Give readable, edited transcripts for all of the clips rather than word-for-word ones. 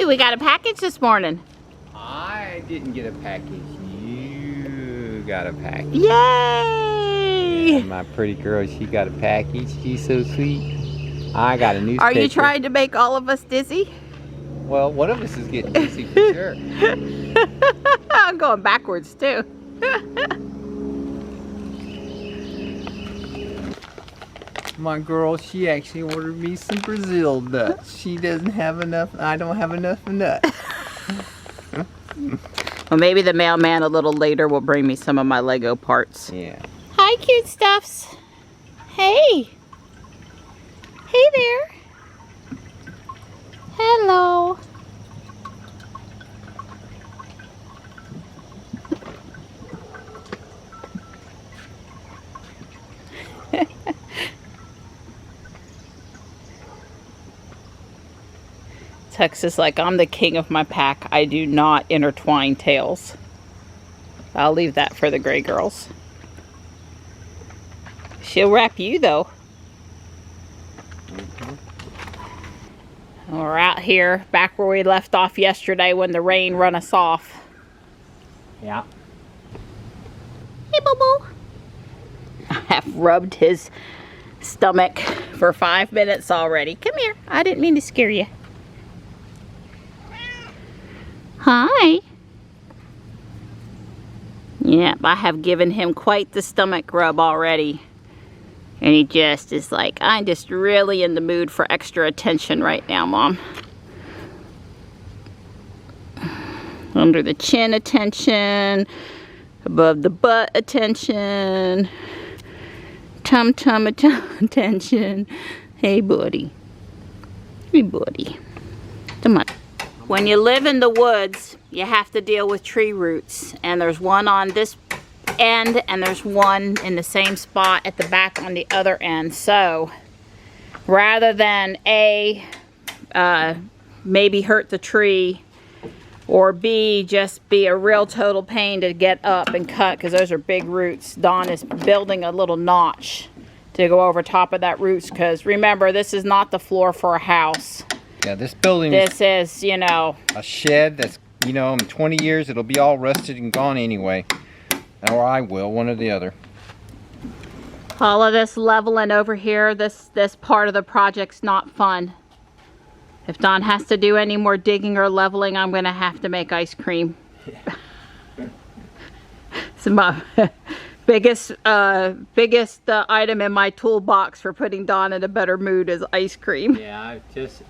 we got a package this morning. I didn't get a package. You got a package. Yay! Yeah, my pretty girl, she got a package. She's so sweet. I got a newspaper. Are you trying to make all of us dizzy? Well, one of us is getting dizzy for sure. I'm going backwards too. My girl, she actually ordered me some Brazil nuts. She doesn't have enough. I don't have enough nuts. Well, maybe the mailman a little later will bring me some of my Lego parts. Yeah. Hi, cute stuffs. Hey. Hey there. Hello. Tex is like, I'm the king of my pack. I do not intertwine tails. I'll leave that for the gray girls. She'll wrap you though. We're out here back where we left off yesterday when the rain run us off. Yeah. Hey, Boo-Boo. I have rubbed his stomach for 5 minutes already. Come here. I didn't mean to scare you. Hi. Yep, I have given him quite the stomach rub already. And he just is like, I'm just really in the mood for extra attention right now, Mom. Under the chin attention, above the butt attention, tum-tum attention. Hey, buddy. Hey, buddy. Come on. When you live in the woods, you have to deal with tree roots. And there's one on this end and there's one in the same spot at the back on the other end. So rather than A, maybe hurt the tree, or B, just be a real total pain to get up and cut because those are big roots, Dawn is building a little notch to go over top of that roots because remember, this is not the floor for a house. Yeah, this building is, you know, a shed that's, you know, in 20 years it'll be all rusted and gone anyway. Or I will, one or the other. All of this leveling over here, this part of the project's not fun. If Dawn has to do any more digging or leveling, I'm going to have to make ice cream. Yeah. It's my biggest item in my toolbox for putting Dawn in a better mood is ice cream. Yeah,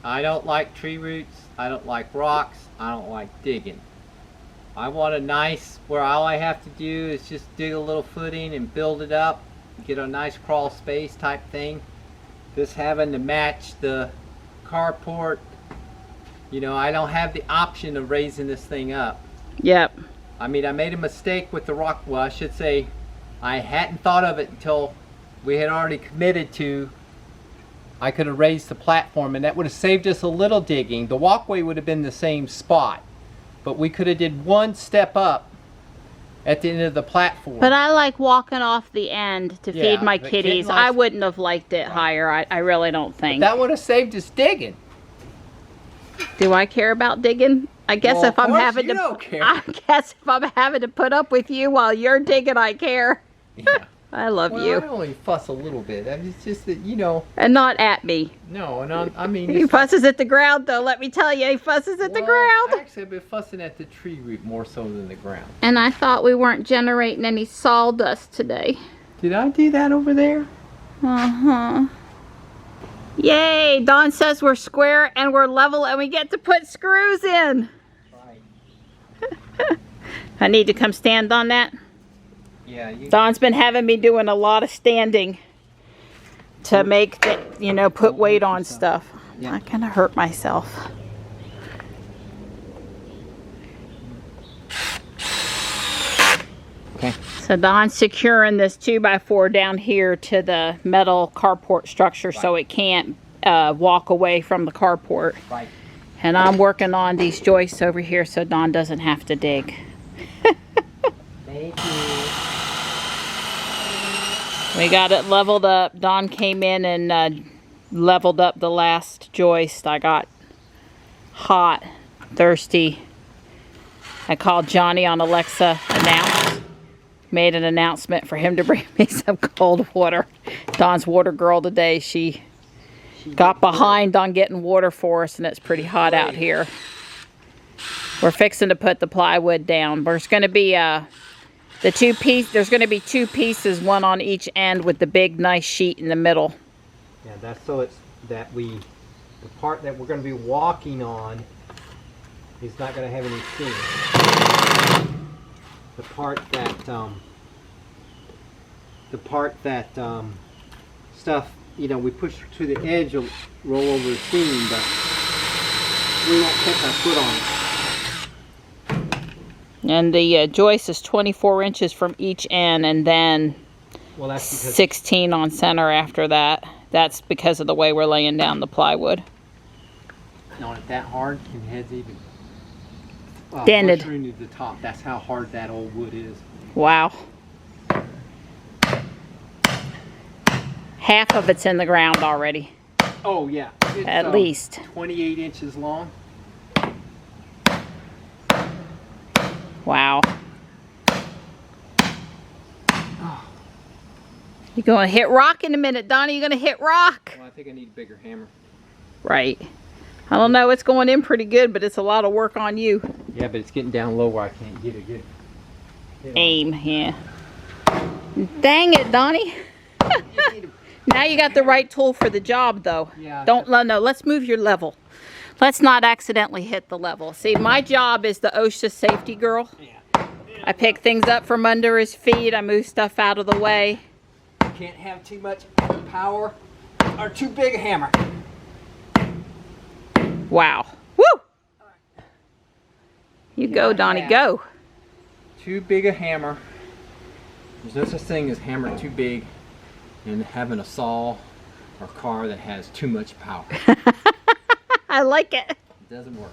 I don't like tree roots, I don't like rocks, I don't like digging. I want a nice, where all I have to do is just dig a little footing and build it up, get a nice crawl space type thing. Just having to match the carport, you know, I don't have the option of raising this thing up. Yep. I mean, I made a mistake with the rock, well, I should say, I hadn't thought of it until we had already committed to, I could have raised the platform and that would have saved us a little digging. The walkway would have been the same spot, but we could have did one step up at the end of the platform. But I like walking off the end to feed my kitties. I wouldn't have liked it higher. I really don't think. But that would have saved us digging. Do I care about digging? I guess if I'm having to, I guess if I'm having to put up with you while you're digging, I care. Yeah. I love you. I only fuss a little bit. I mean, it's just that, you know. And not at me. No, and I mean. He fusses at the ground, though. Let me tell you, he fusses at the ground. Actually, I've been fussing at the tree root more so than the ground. And I thought we weren't generating any sawdust today. Did I do that over there? Uh-huh. Yay! Dawn says we're square and we're level and we get to put screws in. Right. I need to come stand on that. Yeah. Dawn's been having me doing a lot of standing to make the, you know, put weight on stuff. Yeah. I kind of hurt myself. Okay. So Dawn's securing this 2x4 down here to the metal carport structure, right, so it can't walk away from the carport. Right. And I'm working on these joists over here so Dawn doesn't have to dig. Thank you. We got it leveled up. Dawn came in and leveled up the last joist. I got hot thirsty. I called Johnny on Alexa, made an announcement for him to bring me some cold water. Dawn's water girl today, she got behind on getting water for us, and it's pretty hot out here. We're fixing to put the plywood down. There's going to be there's going to be two pieces, one on each end with the big nice sheet in the middle. Yeah, that's so it's that the part that we're going to be walking on is not going to have any seam. The part that stuff, you know, we push to the edge will roll over the seam, but we won't catch our foot on it. And the joist is 24 inches from each end, and then Well, that's because 16 on center after that. That's because of the way we're laying down the plywood. on it that hard, your head's even dented into the top. That's how hard that old wood is. Wow. Half of it's in the ground already. Oh yeah, it's, at least 28 inches long. Wow. You're gonna hit rock in a minute, Donnie. You're gonna hit rock. Well, I think I need a bigger hammer. Right. I don't know. It's going in pretty good, but it's a lot of work on you. Yeah, but it's getting down low where I can't get a good aim. Yeah. Dang it, Donnie. Now you got the right tool for the job, though. Yeah. No, let's move your level. Let's not accidentally hit the level. See, my job is the OSHA safety girl. Yeah. I pick things up from under his feet. I move stuff out of the way. Can't have too much power or too big a hammer. Wow. Woo! You go, Donnie, go. Too big a hammer. There's no such thing as hammer too big and having a saw or car that has too much power. I like it. It doesn't work.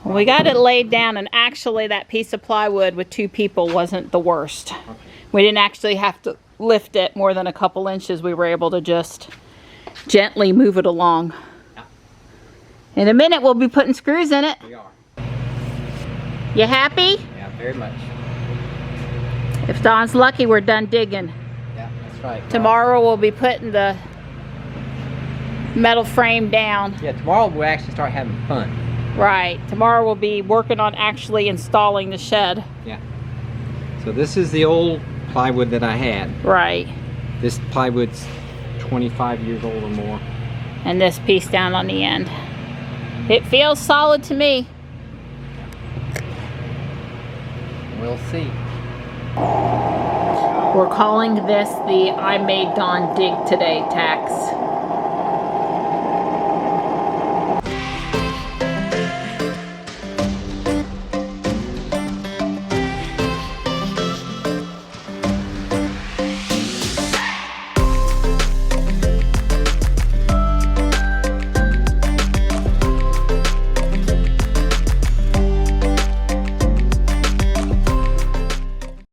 Well, we got it laid down, and actually that piece of plywood with two people wasn't the worst. Okay. We didn't actually have to lift it more than a couple inches. We were able to just gently move it along. Yeah. In a minute, we'll be putting screws in it. We are. You happy? Yeah, very much. If Don's lucky, we're done digging. Yeah, that's right. Tomorrow we'll be putting the metal frame down. Yeah, tomorrow we'll actually start having fun. Right. Tomorrow we'll be working on actually installing the shed. Yeah. So this is the old plywood that I had. Right. This plywood's 25 years old or more. And this piece down on the end. It feels solid to me. We'll see. We're calling this the I Made Dawn Dig Today tax.